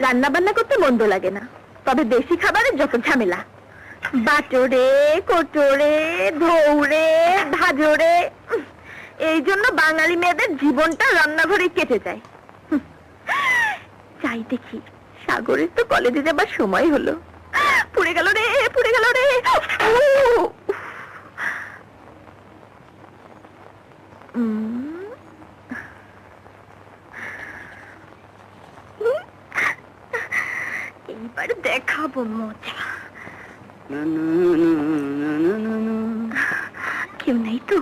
রান্না বান্না করতে মন্দ লাগে না, তবে দেশি খাবারের যত ঝামেলা। বাটোরে, কোটোরে, ধৌরে, ভাজরে, এই জন্য বাঙালি মেয়েদের জীবনটা রান্নাঘরে কেটে যায়। যাই দেখি, সাগরের তো কলেজে যাবার সময় হলো। পুড়ে গেল রে, পুড়ে গেল রে। এইবার দেখাবো মজা। কেউ নেই তো?